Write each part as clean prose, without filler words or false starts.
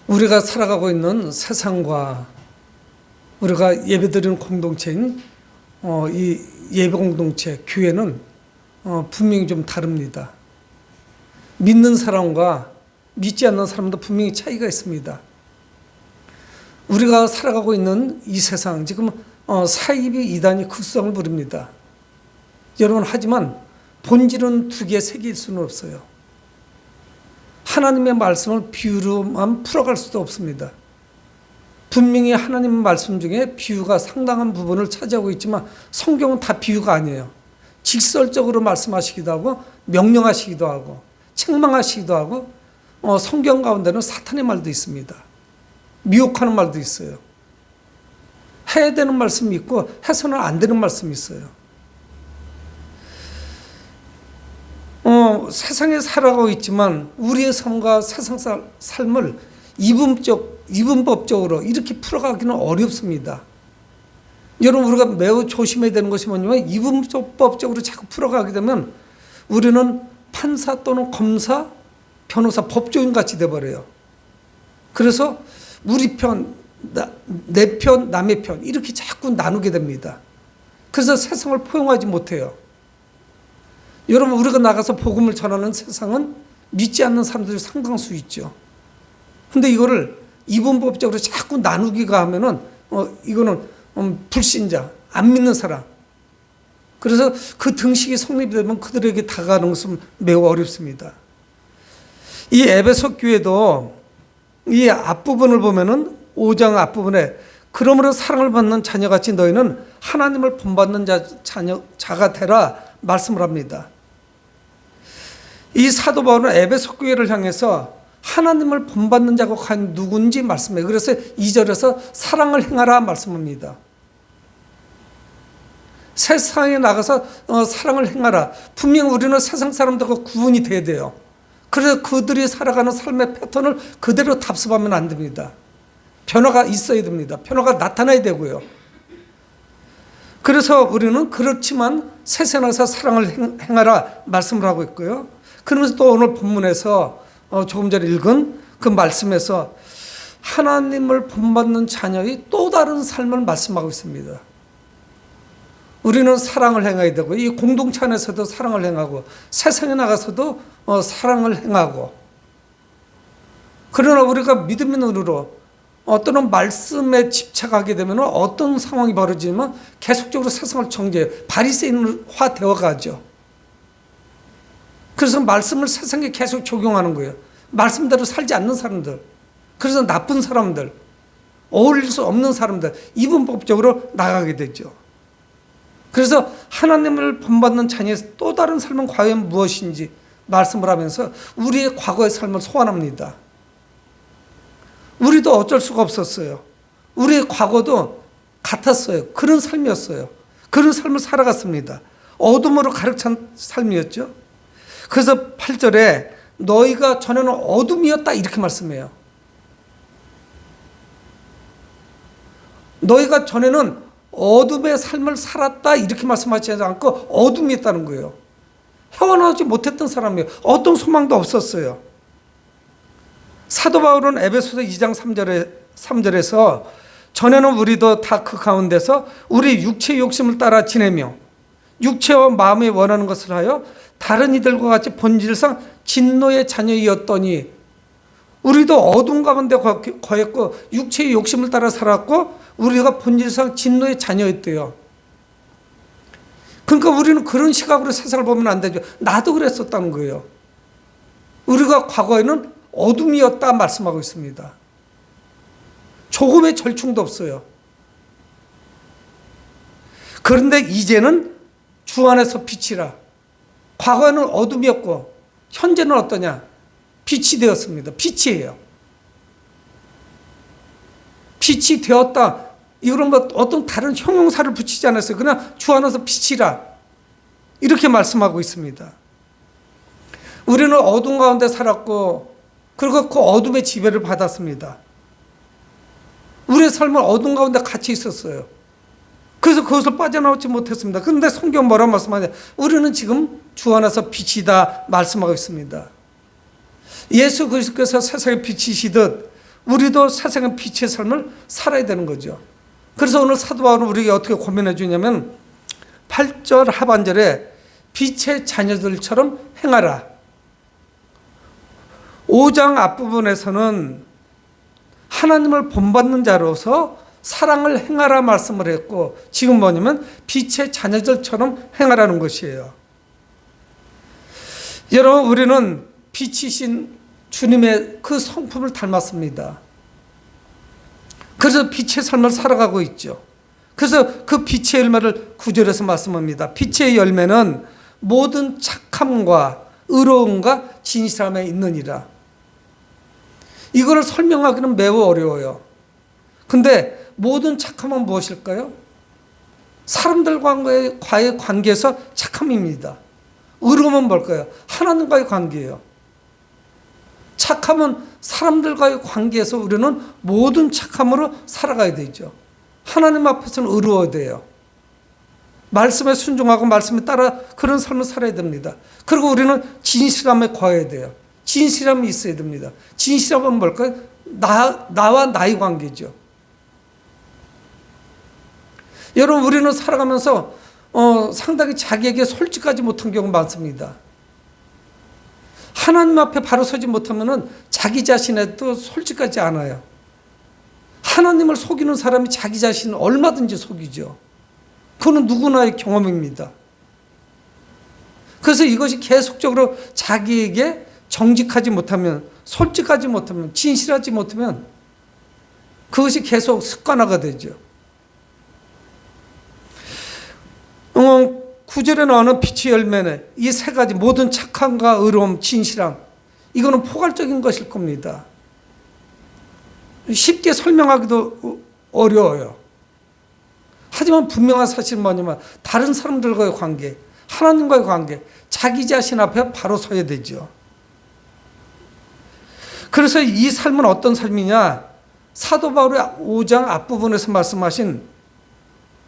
우리가 살아가고 있는 세상과 우리가 예배드리는 공동체인 이 예배 공동체, 교회는 분명히 좀 다릅니다. 믿는 사람과 믿지 않는 사람도 분명히 차이가 있습니다. 우리가 살아가고 있는 이 세상, 지금 사이비 이단이 극성을 부립니다. 여러분, 하지만 본질은 두 개, 세 개일 수는 없어요. 하나님의 말씀을 비유로만 풀어갈 수도 없습니다. 분명히 하나님의 말씀 중에 비유가 상당한 부분을 차지하고 있지만 성경은 다 비유가 아니에요. 직설적으로 말씀하시기도 하고 명령하시기도 하고 책망하시기도 하고 성경 가운데는 사탄의 말도 있습니다. 미혹하는 말도 있어요. 해야 되는 말씀이 있고 해서는 안 되는 말씀이 있어요. 세상에 살아가고 있지만 우리의 삶과 세상 삶을 이분법적으로 이렇게 풀어가기는 어렵습니다. 여러분, 우리가 매우 조심해야 되는 것이 뭐냐면 이분법적으로 자꾸 풀어가게 되면 우리는 판사 또는 검사, 변호사, 법조인 같이 돼버려요. 그래서 우리 편, 내 편, 남의 편 이렇게 자꾸 나누게 됩니다. 그래서 세상을 포용하지 못해요. 여러분, 우리가 나가서 복음을 전하는 세상은 믿지 않는 사람들이 상당수 있죠. 근데 이거를 이분법적으로 자꾸 나누기가 하면은 이거는 불신자, 안 믿는 사람. 그래서 그 등식이 성립이 되면 그들에게 다가가는 것은 매우 어렵습니다. 이 에베소 교회도 이 앞부분을 보면은 5장 앞부분에 그러므로 사랑을 받는 자녀같이 너희는 하나님을 본받는 자가 되라 말씀을 합니다. 이 사도 바울은 에베소 교회를 향해서 하나님을 본받는 자가 과연 누군지 말씀해요. 그래서 2절에서 사랑을 행하라 말씀합니다. 세상에 나가서 사랑을 행하라. 분명히 우리는 세상 사람들과 구분이 돼야 돼요. 그래서 그들이 살아가는 삶의 패턴을 그대로 답습하면 안 됩니다. 변화가 있어야 됩니다. 변화가 나타나야 되고요. 그래서 우리는 그렇지만 세상에 나가서 사랑을 행하라 말씀을 하고 있고요. 그러면서 또 오늘 본문에서 조금 전에 읽은 그 말씀에서 하나님을 본받는 자녀의 또 다른 삶을 말씀하고 있습니다. 우리는 사랑을 행해야 되고 이 공동체 안에서도 사랑을 행하고 세상에 나가서도 사랑을 행하고, 그러나 우리가 믿음의 눈으로 어떤 말씀에 집착하게 되면 어떤 상황이 벌어지면 계속적으로 세상을 정죄해요. 바리새인화 되어가죠. 그래서 말씀을 세상에 계속 적용하는 거예요. 말씀대로 살지 않는 사람들, 그래서 나쁜 사람들, 어울릴 수 없는 사람들, 이분법적으로 나가게 되죠. 그래서 하나님을 본받는 자녀의 또 다른 삶은 과연 무엇인지 말씀을 하면서 우리의 과거의 삶을 소환합니다. 우리도 어쩔 수가 없었어요. 우리의 과거도 같았어요. 그런 삶이었어요. 그런 삶을 살아갔습니다. 어둠으로 가득 찬 삶이었죠. 그래서 8절에 너희가 전에는 어둠이었다 이렇게 말씀해요. 너희가 전에는 어둠의 삶을 살았다 이렇게 말씀하지 않고 어둠이었다는 거예요. 헤어나오지 못했던 사람이에요. 어떤 소망도 없었어요. 사도 바울은 에베소서 2장 3절에서 전에는 우리도 다 그 가운데서 우리 육체의 욕심을 따라 지내며 육체와 마음이 원하는 것을 하여 다른 이들과 같이 본질상 진노의 자녀이었더니, 우리도 어둠 가운데 거했고 육체의 욕심을 따라 살았고 우리가 본질상 진노의 자녀였대요. 그러니까 우리는 그런 시각으로 세상을 보면 안 되죠. 나도 그랬었다는 거예요. 우리가 과거에는 어둠이었다 말씀하고 있습니다. 조금의 절충도 없어요. 그런데 이제는 주 안에서 빛이라. 과거에는 어둠이었고 현재는 어떠냐? 빛이 되었습니다. 빛이에요. 빛이 되었다. 이거는 뭐 어떤 다른 형용사를 붙이지 않았어요. 그냥 주 안에서 빛이라 이렇게 말씀하고 있습니다. 우리는 어둠 가운데 살았고 그리고 그 어둠의 지배를 받았습니다. 우리의 삶은 어둠 가운데 갇혀 있었어요. 그래서 그것을 빠져나오지 못했습니다. 그런데 성경 뭐라 말씀하냐? 우리는 지금 주 안에서 빛이다 말씀하고 있습니다. 예수 그리스도께서 세상에 빛이시듯 우리도 세상의 빛의 삶을 살아야 되는 거죠. 그래서 오늘 사도 바울은 우리에게 어떻게 고민해 주냐면 8절 하반절에 빛의 자녀들처럼 행하라. 5장 앞부분에서는 하나님을 본받는 자로서 사랑을 행하라 말씀을 했고, 지금 뭐냐면 빛의 자녀들처럼 행하라는 것이에요. 여러분, 우리는 빛이신 주님의 그 성품을 닮았습니다. 그래서 빛의 삶을 살아가고 있죠. 그래서 그 빛의 열매를 9절에서 말씀합니다. 빛의 열매는 모든 착함과 의로움과 진실함에 있느니라. 이거를 설명하기는 매우 어려워요. 근데 모든 착함은 무엇일까요? 사람들과의 관계에서 착함입니다. 의로움은 뭘까요? 하나님과의 관계예요. 착함은 사람들과의 관계에서 우리는 모든 착함으로 살아가야 되죠. 하나님 앞에서는 의로워야 돼요. 말씀에 순종하고 말씀에 따라 그런 삶을 살아야 됩니다. 그리고 우리는 진실함에 거해야 돼요. 진실함이 있어야 됩니다. 진실함은 뭘까요? 나와 나의 관계죠. 여러분, 우리는 살아가면서 상당히 자기에게 솔직하지 못한 경우가 많습니다. 하나님 앞에 바로 서지 못하면 자기 자신에도 솔직하지 않아요. 하나님을 속이는 사람이 자기 자신을 얼마든지 속이죠. 그거는 누구나의 경험입니다. 그래서 이것이 계속적으로 자기에게 정직하지 못하면, 솔직하지 못하면, 진실하지 못하면 그것이 계속 습관화가 되죠. 9절에 나오는 빛의 열매는 이 세 가지, 모든 착함과 의로움, 진실함, 이거는 포괄적인 것일 겁니다. 쉽게 설명하기도 어려워요. 하지만 분명한 사실은 뭐냐면 다른 사람들과의 관계, 하나님과의 관계, 자기 자신 앞에 바로 서야 되죠. 그래서 이 삶은 어떤 삶이냐? 사도 바울의 5장 앞부분에서 말씀하신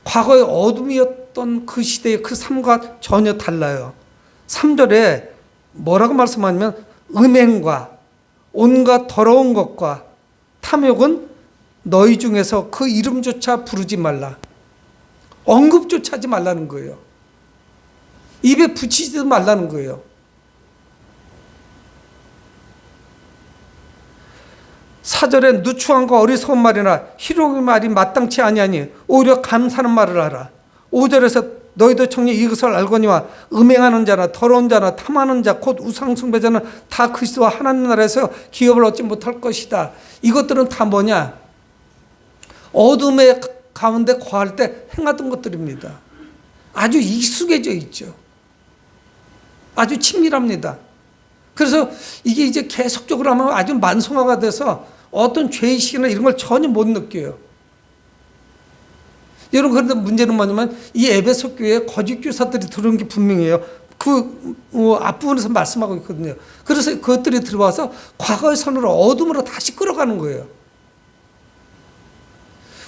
과거의 어둠이었던 그 시대의 그 삶과 전혀 달라요. 3절에 뭐라고 말씀하냐면 음행과 온갖 더러운 것과 탐욕은 너희 중에서 그 이름조차 부르지 말라. 언급조차 하지 말라는 거예요. 입에 붙이지도 말라는 거예요. 4절에 누추함과 어리석은 말이나 희롱의 말이 마땅치 아니하니 오히려 감사하는 말을 하라. 5절에서 너희도 청리 이것을 알거니와 음행하는 자나 더러운 자나 탐하는 자 곧 우상 숭배자는 다 그리스도와 하나님 나라에서 기업을 얻지 못할 것이다. 이것들은 다 뭐냐? 어둠의 가운데 거할 때 행하던 것들입니다. 아주 익숙해져 있죠. 아주 친밀합니다. 그래서 이게 이제 계속적으로 하면 아주 만성화가 돼서 어떤 죄의식이나 이런 걸 전혀 못 느껴요. 여러분, 그런데 문제는 뭐냐면 이 에베소 교회에 거짓 교사들이 들어온 게 분명해요. 그 앞부분에서 말씀하고 있거든요. 그래서 그것들이 들어와서 과거의 선으로 어둠으로 다시 끌어가는 거예요.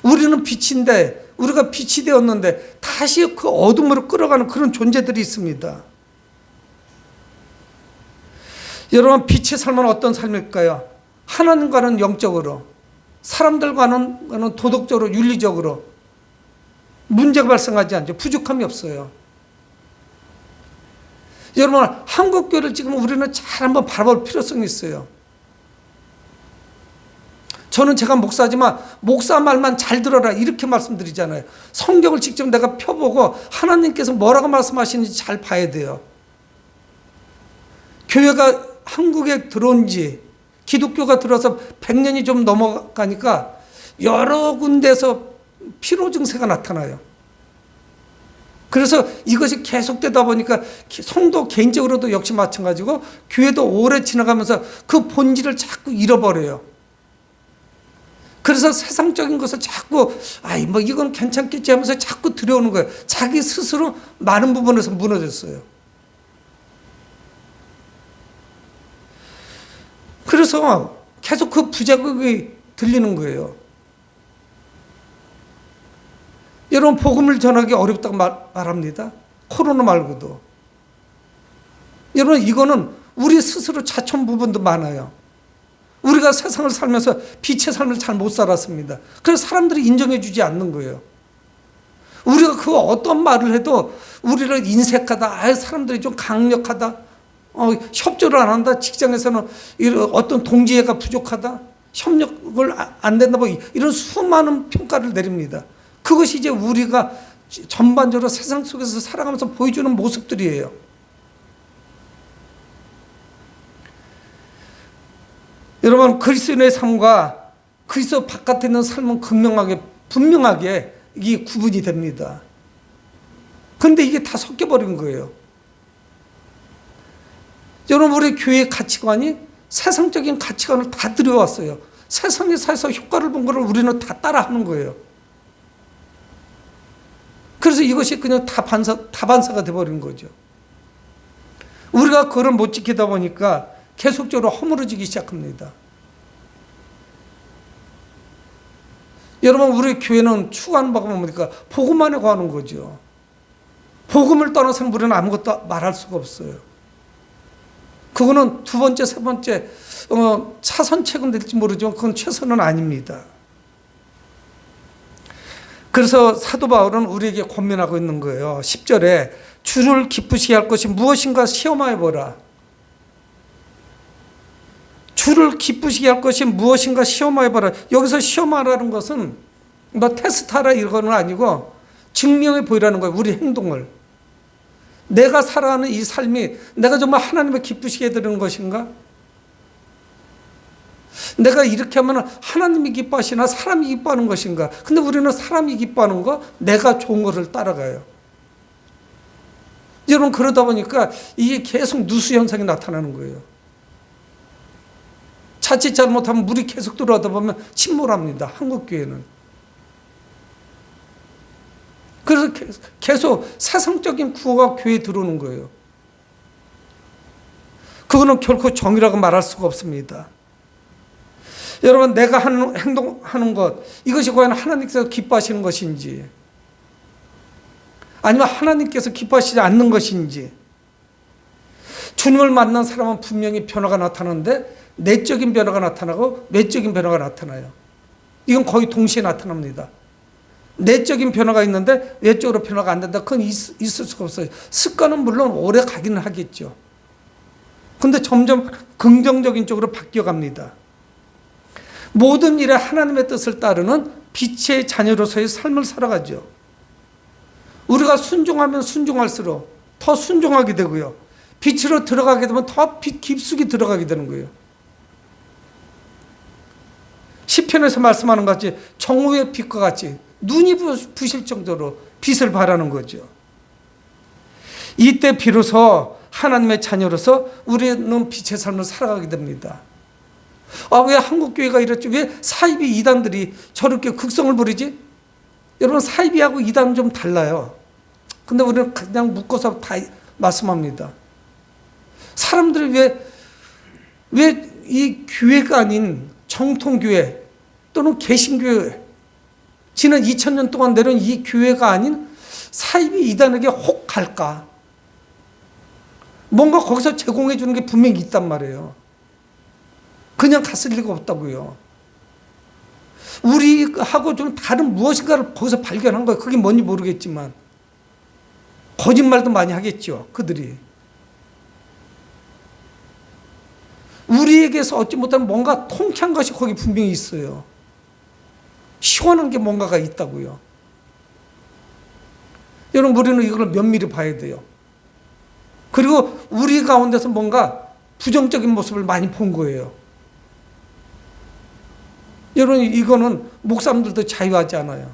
우리는 빛인데, 우리가 빛이 되었는데 다시 그 어둠으로 끌어가는 그런 존재들이 있습니다. 여러분, 빛의 삶은 어떤 삶일까요? 하나님과는 영적으로, 사람들과는 도덕적으로, 윤리적으로 문제가 발생하지 않죠. 부족함이 없어요. 여러분, 한국교회를 지금 우리는 잘 한번 바라볼 필요성이 있어요. 저는 제가 목사지만 목사 말만 잘 들어라 이렇게 말씀드리잖아요. 성경을 직접 내가 펴보고 하나님께서 뭐라고 말씀하시는지 잘 봐야 돼요. 교회가 한국에 들어온 지, 기독교가 들어서 100년이 좀 넘어가니까 여러 군데서 피로 증세가 나타나요. 그래서 이것이 계속되다 보니까 성도 개인적으로도 역시 마찬가지고 교회도 오래 지나가면서 그 본질을 자꾸 잃어버려요. 그래서 세상적인 것을 자꾸 뭐 이건 괜찮겠지 하면서 자꾸 들여오는 거예요. 자기 스스로 많은 부분에서 무너졌어요. 그래서 계속 그 부자극이 들리는 거예요. 여러분, 복음을 전하기 어렵다고 말합니다. 코로나 말고도. 여러분, 이거는 우리 스스로 자천 부분도 많아요. 우리가 세상을 살면서 빛의 삶을 잘 못 살았습니다. 그래서 사람들이 인정해 주지 않는 거예요. 우리가 그 어떤 말을 해도 우리를 인색하다, 사람들이 좀 강력하다, 협조를 안 한다, 직장에서는 어떤 동지애가 부족하다, 협력을 안 된다, 뭐 이런 수많은 평가를 내립니다. 그것이 이제 우리가 전반적으로 세상 속에서 살아가면서 보여주는 모습들이에요. 여러분, 그리스도인의 삶과 그리스도 바깥에 있는 삶은 분명하게 이게 구분이 됩니다. 그런데 이게 다 섞여버린 거예요. 여러분, 우리 교회의 가치관이 세상적인 가치관을 다 들여왔어요. 세상에 사서 효과를 본 것을 우리는 다 따라하는 거예요. 그래서 이것이 그냥 다반사가 돼버린 거죠. 우리가 그걸 못 지키다 보니까 계속적으로 허물어지기 시작합니다. 여러분, 우리 교회는 추구하는 바가 뭡니까? 복음만에 관한 거죠. 복음을 떠나서는 우리는 아무것도 말할 수가 없어요. 그거는 두 번째, 세 번째 차선책은 될지 모르지만 그건 최선은 아닙니다. 그래서 사도 바울은 우리에게 권면하고 있는 거예요. 10절에 주를 기쁘시게 할 것이 무엇인가 시험하여 보라. 주를 기쁘시게 할 것이 무엇인가 시험하여 보라. 여기서 시험하라는 것은 뭐 테스트하라 이거는 아니고 증명해 보이라는 거예요. 우리 행동을. 내가 살아가는 이 삶이 내가 정말 하나님을 기쁘시게 해드리는 것인가? 내가 이렇게 하면 하나님이 기뻐하시나 사람이 기뻐하는 것인가? 근데 우리는 사람이 기뻐하는 거, 내가 좋은 것을 따라가요. 여러분, 그러다 보니까 이게 계속 누수 현상이 나타나는 거예요. 자칫 잘못하면 물이 계속 들어오다 보면 침몰합니다. 한국교회는. 그래서 계속 세상적인 구호가 교회에 들어오는 거예요. 그거는 결코 정의라고 말할 수가 없습니다. 여러분, 내가 하는 행동하는 것, 이것이 과연 하나님께서 기뻐하시는 것인지, 아니면 하나님께서 기뻐하시지 않는 것인지. 주님을 만난 사람은 분명히 변화가 나타나는데 내적인 변화가 나타나고 외적인 변화가 나타나요. 이건 거의 동시에 나타납니다. 내적인 변화가 있는데 외적으로 변화가 안 된다. 그건 있을 수가 없어요. 습관은 물론 오래 가기는 하겠죠. 근데 점점 긍정적인 쪽으로 바뀌어갑니다. 모든 일에 하나님의 뜻을 따르는 빛의 자녀로서의 삶을 살아가죠. 우리가 순종하면 순종할수록 더 순종하게 되고요. 빛으로 들어가게 되면 더 빛 깊숙이 들어가게 되는 거예요. 시편에서 말씀하는 것 같이 정오의 빛과 같이 눈이 부실 정도로 빛을 발하는 거죠. 이때 비로소 하나님의 자녀로서 우리는 빛의 삶을 살아가게 됩니다. 왜 한국교회가 이랬지? 왜 사이비 이단들이 저렇게 극성을 부리지? 여러분, 사이비하고 이단은 좀 달라요. 근데 우리는 그냥 묶어서 다 말씀합니다. 사람들이 왜 이 교회가 아닌 정통교회 또는 개신교회, 지난 2000년 동안 내려온 이 교회가 아닌 사이비 이단에게 혹 갈까? 뭔가 거기서 제공해 주는 게 분명히 있단 말이에요. 그냥 갔을 리가 없다고요. 우리하고 좀 다른 무엇인가를 거기서 발견한 거예요. 그게 뭔지 모르겠지만 거짓말도 많이 하겠죠, 그들이. 우리에게서 얻지 못하는 뭔가 통쾌한 것이 거기 분명히 있어요. 시원한 게 뭔가가 있다고요. 여러분, 우리는 이걸 면밀히 봐야 돼요. 그리고 우리 가운데서 뭔가 부정적인 모습을 많이 본 거예요. 여러분, 이거는 목사님들도 자유하지 않아요.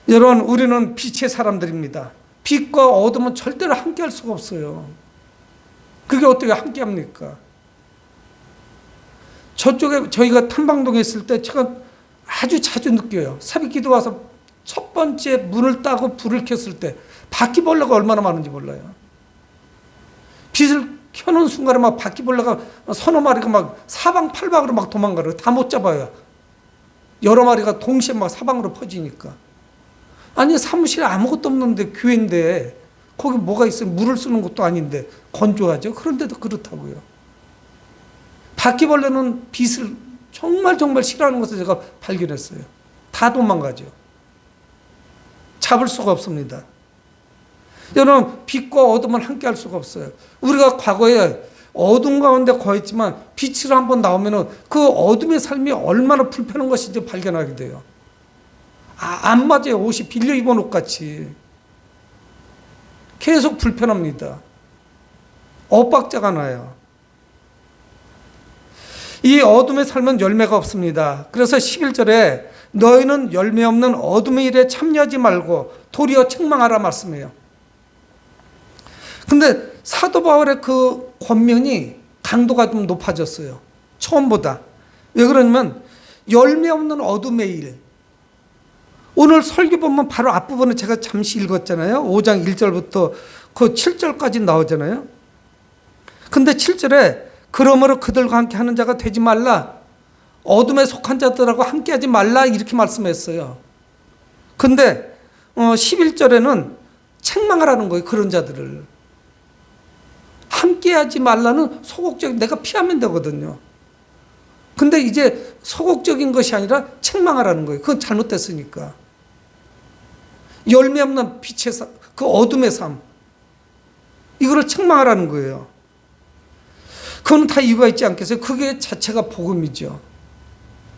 여러분, 우리는 빛의 사람들입니다. 빛과 어둠은 절대로 함께 할 수가 없어요. 그게 어떻게 함께 합니까? 저쪽에 저희가 탐방동에 있을 때 제가 아주 자주 느껴요. 새벽 기도 와서 첫 번째 문을 따고 불을 켰을 때 바퀴벌레가 얼마나 많은지 몰라요. 빛을 켜놓은 순간에 막 바퀴벌레가 서너 마리가 막 사방팔방으로 막 도망가요. 다 못 잡아요. 여러 마리가 동시에 막 사방으로 퍼지니까. 아니, 사무실에 아무것도 없는데, 교회인데 거기 뭐가 있어요? 물을 쓰는 것도 아닌데 건조하죠. 그런데도 그렇다고요. 바퀴벌레는 빛을 정말 싫어하는 것을 제가 발견했어요. 다 도망가죠. 잡을 수가 없습니다. 여러분, 빛과 어둠은 함께 할 수가 없어요. 우리가 과거에 어둠 가운데 거했지만 빛으로 한번 나오면은 그 어둠의 삶이 얼마나 불편한 것인지 발견하게 돼요. 안 맞아요. 옷이 빌려 입은 옷 같이. 계속 불편합니다. 엇박자가 나요. 이 어둠의 삶은 열매가 없습니다. 그래서 11절에 너희는 열매 없는 어둠의 일에 참여하지 말고 도리어 책망하라 말씀해요. 근데 사도 바울의 그 권면이 강도가 좀 높아졌어요. 처음보다. 왜 그러냐면 열매 없는 어둠의 일. 오늘 설교 보면 바로 앞부분에 제가 잠시 읽었잖아요. 5장 1절부터 그 7절까지 나오잖아요. 근데 7절에 그러므로 그들과 함께 하는 자가 되지 말라. 어둠에 속한 자들하고 함께 하지 말라. 이렇게 말씀했어요. 근데 11절에는 책망하라는 거예요. 그런 자들을. 함께 하지 말라는 소극적, 내가 피하면 되거든요. 근데 이제 소극적인 것이 아니라 책망하라는 거예요. 그건 잘못됐으니까. 열매 없는 빛의 삶, 그 어둠의 삶. 이거를 책망하라는 거예요. 그건 다 이유가 있지 않겠어요? 그게 자체가 복음이죠.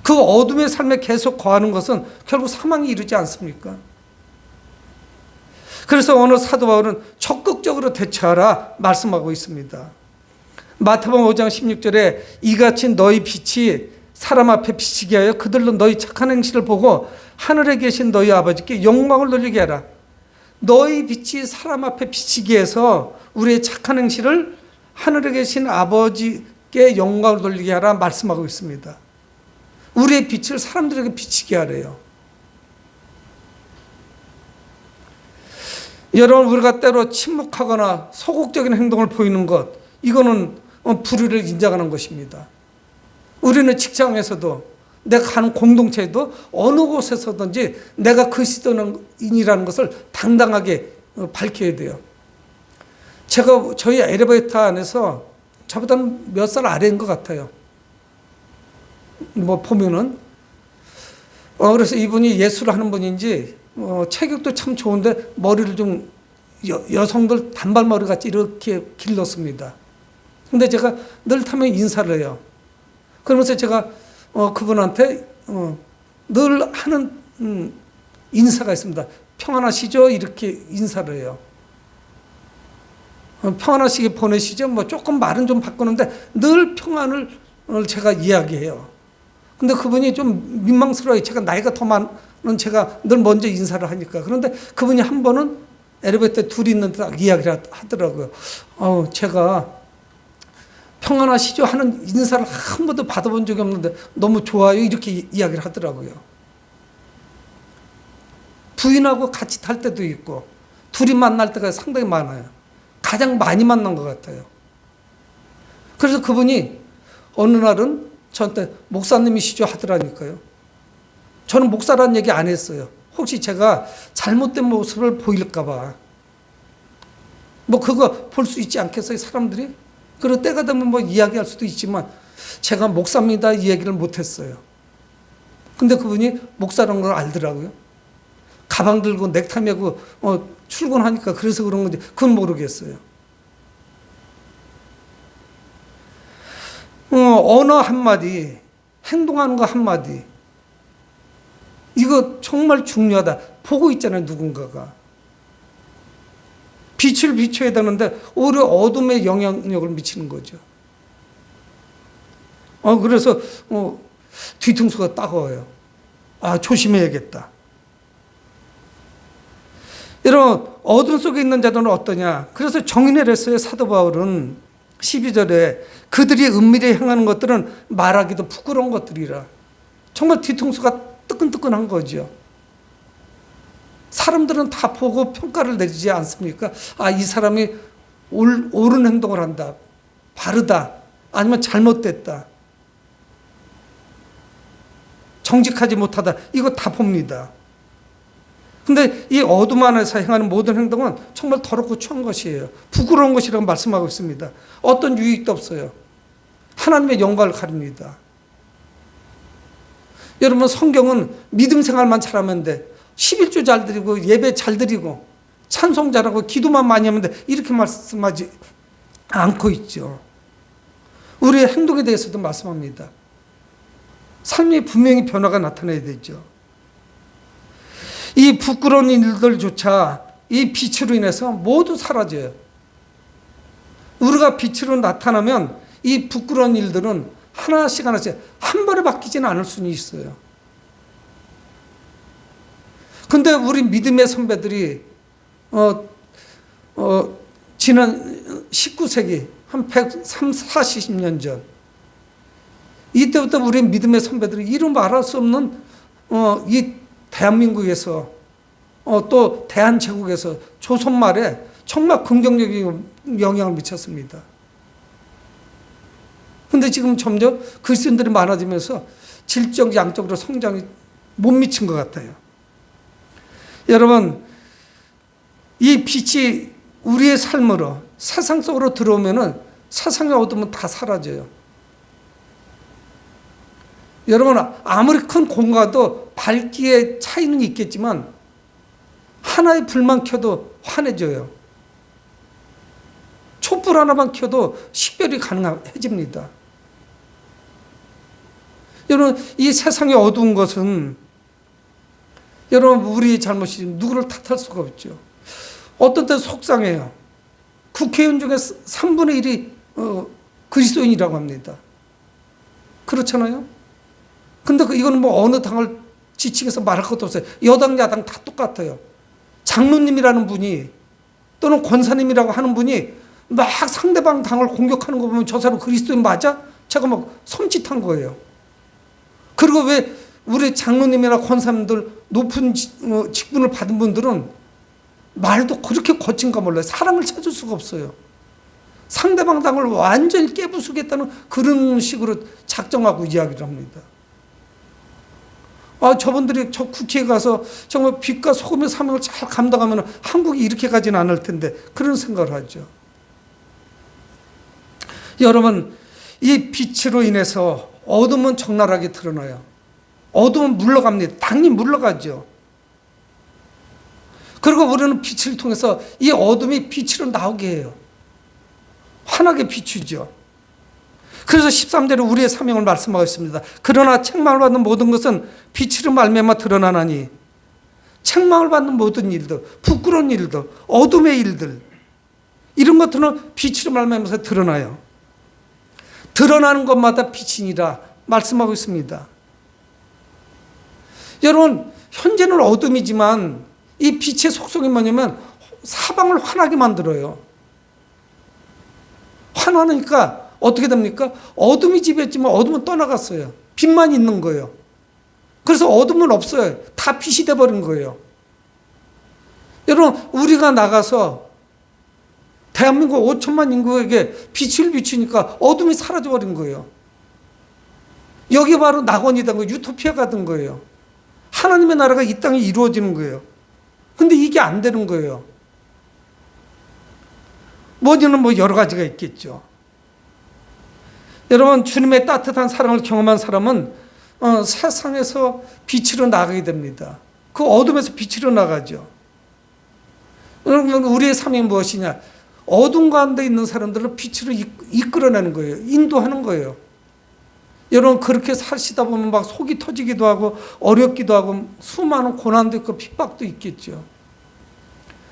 그 어둠의 삶에 계속 거하는 것은 결국 사망에 이르지 않습니까? 그래서 오늘 사도 바울은 적극적으로 대처하라 말씀하고 있습니다. 마태복음 5장 16절에 이같이 너희 빛이 사람 앞에 비치게 하여 그들로 너희 착한 행실을 보고 하늘에 계신 너희 아버지께 영광을 돌리게 하라. 너희 빛이 사람 앞에 비치게 해서 우리의 착한 행실을 하늘에 계신 아버지께 영광을 돌리게 하라 말씀하고 있습니다. 우리의 빛을 사람들에게 비치게 하래요. 여러분, 우리가 때로 침묵하거나 소극적인 행동을 보이는 것, 이거는 불의를 인정하는 것입니다. 우리는 직장에서도 내가 가는 공동체에도 어느 곳에서든지 내가 그리스도인이라는 것을 당당하게 밝혀야 돼요. 제가 저희 엘리베이터 안에서 저보다는 몇 살 아래인 것 같아요. 뭐 보면은 그래서 이분이 예술을 하는 분인지 체격도 참 좋은데 머리를 좀 여성들 단발머리 같이 이렇게 길렀습니다. 근데 제가 늘 타면 인사를 해요. 그러면서 제가 그분한테 늘 하는 인사가 있습니다. 평안하시죠? 이렇게 인사를 해요. 평안하시게 보내시죠? 뭐 조금 말은 좀 바꾸는데 늘 평안을 제가 이야기해요. 근데 그분이 좀 민망스러워요. 제가 나이가 더 많은 제가 늘 먼저 인사를 하니까. 그런데 그분이 한 번은 엘리베이터에 둘이 있는데 이야기를 하더라고요. 제가 평안하시죠? 하는 인사를 한 번도 받아본 적이 없는데 너무 좋아요. 이렇게 이야기를 하더라고요. 부인하고 같이 탈 때도 있고 둘이 만날 때가 상당히 많아요. 가장 많이 만난 것 같아요. 그래서 그분이 어느 날은 저한테 목사님이시죠? 하더라니까요. 저는 목사라는 얘기 안 했어요. 혹시 제가 잘못된 모습을 보일까 봐. 뭐 그거 볼 수 있지 않겠어요? 사람들이? 그리고 때가 되면 뭐 이야기할 수도 있지만 제가 목사입니다 이 얘기를 못했어요. 근데 그분이 목사라는 걸 알더라고요. 가방 들고 넥타이 메고 출근하니까 그래서 그런 건지 그건 모르겠어요. 언어 한마디, 행동하는 거 한마디, 이거 정말 중요하다. 보고 있잖아요, 누군가가. 빛을 비춰야 되는데 오히려 어둠에 영향력을 미치는 거죠. 그래서 뒤통수가 따가워요. 조심해야겠다. 여러분, 어둠 속에 있는 자들은 어떠냐? 그래서 정의를 했어요, 사도 바울은. 12절에 그들이 은밀히 행하는 것들은 말하기도 부끄러운 것들이라. 정말 뒤통수가 뜨끈뜨끈한 거죠. 사람들은 다 보고 평가를 내리지 않습니까? 이 사람이 옳은 행동을 한다, 바르다, 아니면 잘못됐다, 정직하지 못하다, 이거 다 봅니다. 근데 이 어둠 안에서 행하는 모든 행동은 정말 더럽고 추한 것이에요. 부끄러운 것이라고 말씀하고 있습니다. 어떤 유익도 없어요. 하나님의 영광을 가립니다. 여러분, 성경은 믿음 생활만 잘하면 돼. 11조 잘 드리고 예배 잘 드리고 찬송 잘하고 기도만 많이 하면 돼. 이렇게 말씀하지 않고 있죠. 우리의 행동에 대해서도 말씀합니다. 삶이 분명히 변화가 나타나야 되죠. 이 부끄러운 일들조차 이 빛으로 인해서 모두 사라져요. 우리가 빛으로 나타나면 이 부끄러운 일들은 하나씩 한 번에 바뀌지는 않을 수는 있어요. 근데 우리 믿음의 선배들이 지난 19세기 한 130-40년 전 이때부터 우리 믿음의 선배들이 이루 말할 수 없는 이 대한민국에서 또 대한제국에서 조선말에 정말 긍정적인 영향을 미쳤습니다. 근데 지금 점점 그리스도인들이 많아지면서 질적 양적으로 성장이 못 미친 것 같아요. 여러분, 이 빛이 우리의 삶으로 세상 속으로 들어오면은 세상의 어둠은 다 사라져요. 여러분, 아무리 큰 공간도 밝기의 차이는 있겠지만 하나의 불만 켜도 환해져요. 촛불 하나만 켜도 식별이 가능해집니다. 여러분, 이 세상에 어두운 것은 여러분 우리의 잘못이 누구를 탓할 수가 없죠. 어떤 때 속상해요. 국회의원 중에 3분의 1이 그리스도인이라고 합니다. 그렇잖아요. 근데 이거는 뭐 어느 당을 지칭해서 말할 것도 없어요. 여당 야당 다 똑같아요. 장로님이라는 분이 또는 권사님이라고 하는 분이 막 상대방 당을 공격하는 거 보면 저 사람 그리스도인 맞아? 제가 막 섬찟한 거예요. 그리고 왜 우리 장로님이나 권사님들 높은 직분을 받은 분들은 말도 그렇게 거친가 몰라요. 사랑을 찾을 수가 없어요. 상대방 당을 완전히 깨부수겠다는 그런 식으로 작정하고 이야기를 합니다. 저분들이 저 국회에 가서 정말 빛과 소금의 사명을 잘 감당하면 한국이 이렇게 가지는 않을 텐데 그런 생각을 하죠. 여러분, 이 빛으로 인해서 어둠은 적나라하게 드러나요. 어둠은 물러갑니다. 당연히 물러가죠. 그리고 우리는 빛을 통해서 이 어둠이 빛으로 나오게 해요. 환하게 비추죠. 그래서 13절에 우리의 사명을 말씀하고 있습니다. 그러나 책망을 받는 모든 것은 빛으로 말미암아 드러나나니, 책망을 받는 모든 일들, 부끄러운 일들, 어둠의 일들, 이런 것들은 빛으로 말미암아서 드러나요. 드러나는 것마다 빛이니라 말씀하고 있습니다. 여러분, 현재는 어둠이지만 이 빛의 속성이 뭐냐면 사방을 환하게 만들어요. 환하니까 어떻게 됩니까? 어둠이 지배했지만 어둠은 떠나갔어요. 빛만 있는 거예요. 그래서 어둠은 없어요. 다 빛이 돼버린 거예요. 여러분, 우리가 나가서 대한민국 5천만 인구에게 빛을 비추니까 어둠이 사라져버린 거예요. 여기 바로 낙원이 된 거예요. 유토피아가 된 거예요. 하나님의 나라가 이 땅에 이루어지는 거예요. 근데 이게 안 되는 거예요. 뭐지는 뭐 여러 가지가 있겠죠. 여러분, 주님의 따뜻한 사랑을 경험한 사람은 세상에서 빛으로 나가게 됩니다. 그 어둠에서 빛으로 나가죠. 여러분, 우리의 사명이 무엇이냐? 어둠 가운데 있는 사람들을 빛으로 이끌어내는 거예요. 인도하는 거예요. 여러분, 그렇게 사시다 보면 막 속이 터지기도 하고 어렵기도 하고 수많은 고난도 있고 핍박도 있겠죠.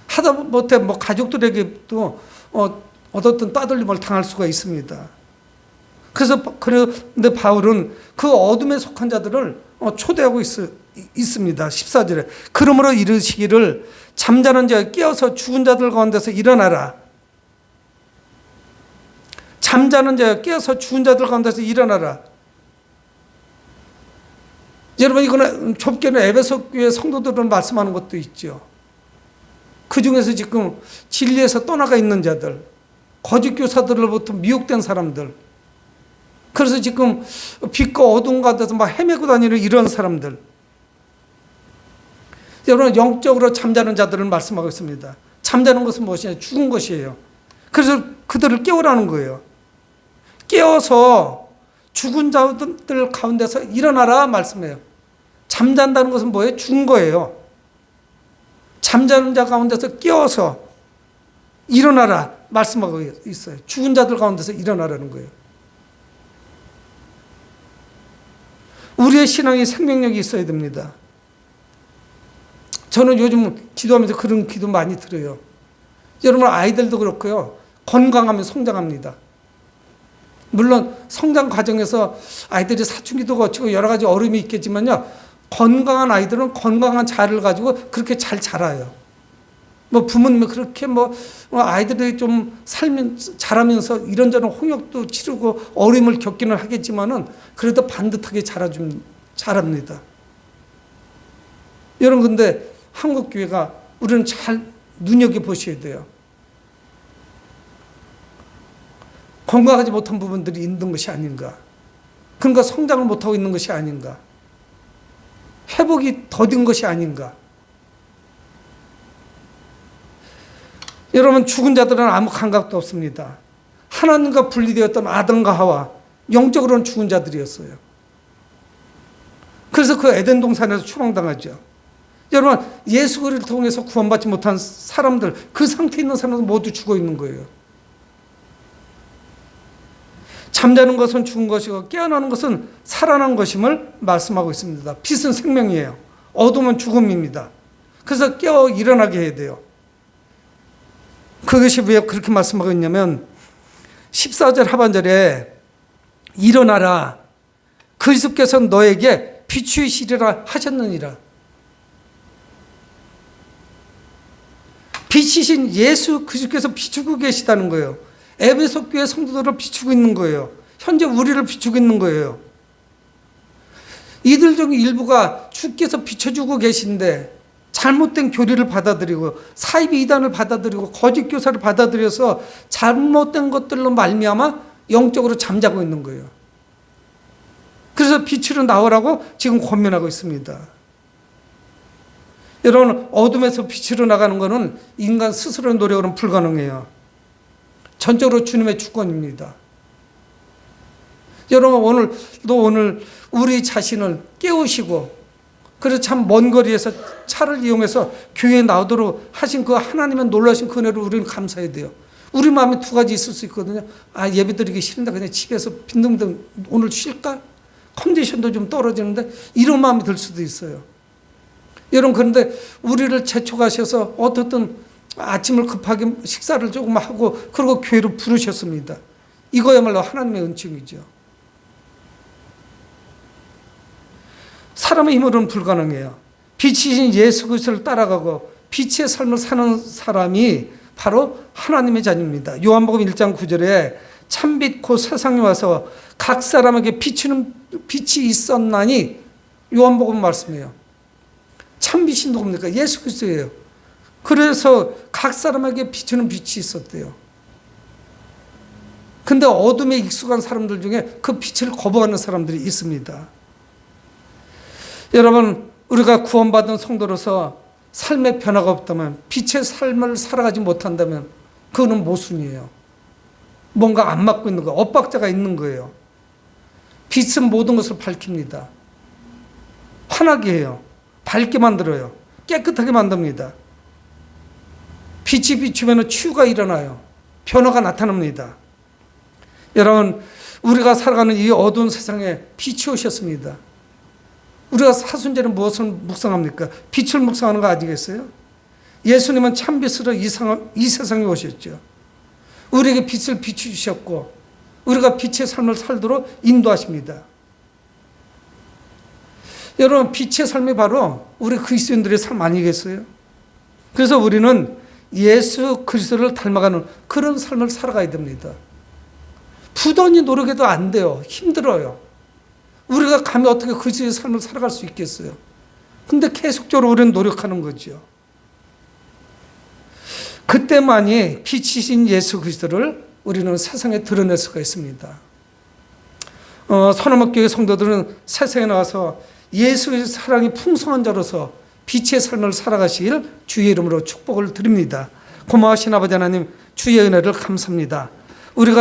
하다못해 뭐 가족들에게도 어떤 따돌림을 당할 수가 있습니다. 그런데 바울은 그 어둠에 속한 자들을 초대하고 있습니다. 14절에 그러므로 이르시기를 잠자는 자 깨어서 죽은 자들 가운데서 일어나라. 잠자는 자 깨어서 죽은 자들 가운데서 일어나라. 여러분, 이거는 좁게는 에베소 교회 성도들은 말씀하는 것도 있죠. 그 중에서 지금 진리에서 떠나가 있는 자들, 거짓 교사들로부터 미혹된 사람들, 그래서 지금 빛과 어둠 가운데서 막 헤매고 다니는 이런 사람들. 여러분, 영적으로 잠자는 자들을 말씀하고 있습니다. 잠자는 것은 무엇이냐? 죽은 것이에요. 그래서 그들을 깨우라는 거예요. 깨워서 죽은 자들 가운데서 일어나라 말씀해요. 잠잔다는 것은 뭐예요? 죽은 거예요. 잠자는 자 가운데서 깨워서 일어나라 말씀하고 있어요. 죽은 자들 가운데서 일어나라는 거예요. 우리의 신앙이 생명력이 있어야 됩니다. 저는 요즘 기도하면서 그런 기도 많이 들어요. 여러분, 아이들도 그렇고요. 건강하면 성장합니다. 물론 성장 과정에서 아이들이 사춘기도 거치고 여러 가지 어려움이 있겠지만요. 건강한 아이들은 건강한 자를 가지고 그렇게 잘 자라요. 뭐 부모님이 그렇게 아이들이 좀 자라면서 이런저런 홍역도 치르고 어려움을 겪기는 하겠지만은 그래도 반듯하게 자랍니다. 여러분, 근데 한국 교회가 우리는 잘 눈여겨보셔야 돼요. 건강하지 못한 부분들이 있는 것이 아닌가. 그러니까 성장을 못하고 있는 것이 아닌가. 회복이 더딘 것이 아닌가. 여러분, 죽은 자들은 아무 감각도 없습니다. 하나님과 분리되었던 아담과 하와, 영적으로는 죽은 자들이었어요. 그래서 그 에덴 동산에서 추방당하죠. 여러분, 예수 그리스도를 통해서 구원받지 못한 사람들, 그 상태에 있는 사람들 모두 죽어 있는 거예요. 잠자는 것은 죽은 것이고 깨어나는 것은 살아난 것임을 말씀하고 있습니다. 빛은 생명이에요. 어둠은 죽음입니다. 그래서 깨어 일어나게 해야 돼요. 그것이 왜 그렇게 말씀하고 있냐면 14절 하반절에 일어나라, 그리스도께서 너에게 비추이시리라 하셨느니라. 빛이신 예수 그리스도께서 비추고 계시다는 거예요. 에베소 교회 성도들을 비추고 있는 거예요. 현재 우리를 비추고 있는 거예요. 이들 중 일부가 주께서 비춰주고 계신데 잘못된 교리를 받아들이고 사이비 이단을 받아들이고 거짓 교사를 받아들여서 잘못된 것들로 말미암아 영적으로 잠자고 있는 거예요. 그래서 빛으로 나오라고 지금 권면하고 있습니다. 여러분, 어둠에서 빛으로 나가는 것은 인간 스스로의 노력으로는 불가능해요. 전적으로 주님의 주권입니다. 여러분, 오늘 우리 자신을 깨우시고, 그래서 참 먼 거리에서 차를 이용해서 교회에 나오도록 하신 그 하나님의 놀라신 그 은혜를 우리는 감사해야 돼요. 우리 마음에 두 가지 있을 수 있거든요. 예배 드리기 싫은데 그냥 집에서 빈둥빈둥 오늘 쉴까? 컨디션도 좀 떨어지는데, 이런 마음이 들 수도 있어요. 여러분, 그런데 우리를 재촉하셔서 어떻든 아침을 급하게 식사를 조금 하고 그리고 교회로 부르셨습니다. 이거야말로 하나님의 은총이죠. 사람의 힘으로는 불가능해요. 빛이신 예수 그리스도를 따라가고 빛의 삶을 사는 사람이 바로 하나님의 자녀입니다. 요한복음 1장 9절에 참빛 곧 세상에 와서 각 사람에게 비추는 빛이 있었나니, 요한복음 말씀이에요. 참빛이 누굽니까? 예수 그리스도예요. 그래서 각 사람에게 비추는 빛이 있었대요. 근데 어둠에 익숙한 사람들 중에 그 빛을 거부하는 사람들이 있습니다. 여러분, 우리가 구원받은 성도로서 삶의 변화가 없다면, 빛의 삶을 살아가지 못한다면 그거는 모순이에요. 뭔가 안 맞고 있는 거예요. 엇박자가 있는 거예요. 빛은 모든 것을 밝힙니다. 환하게 해요. 밝게 만들어요. 깨끗하게 만듭니다. 빛이 비추면 치유가 일어나요. 변화가 나타납니다. 여러분, 우리가 살아가는 이 어두운 세상에 빛이 오셨습니다. 우리가 사순절에 무엇을 묵상합니까? 빛을 묵상하는 거 아니겠어요? 예수님은 참빛으로 이 세상에 오셨죠. 우리에게 빛을 비추셨고 우리가 빛의 삶을 살도록 인도하십니다. 여러분, 빛의 삶이 바로 우리 그리스도인들의 삶 아니겠어요? 그래서 우리는 예수 그리스도를 닮아가는 그런 삶을 살아가야 됩니다. 부단히 노력해도 안 돼요. 힘들어요. 우리가 감히 어떻게 그리스도의 삶을 살아갈 수 있겠어요? 근데 계속적으로 우리는 노력하는 거죠. 그때만이 빛이신 예수 그리스도를 우리는 세상에 드러낼 수가 있습니다. 서남학교의 성도들은 세상에 나와서 예수의 사랑이 풍성한 자로서 빛의 삶을 살아가시길 주의 이름으로 축복을 드립니다. 고마우신 아버지 하나님, 주의 은혜를 감사합니다.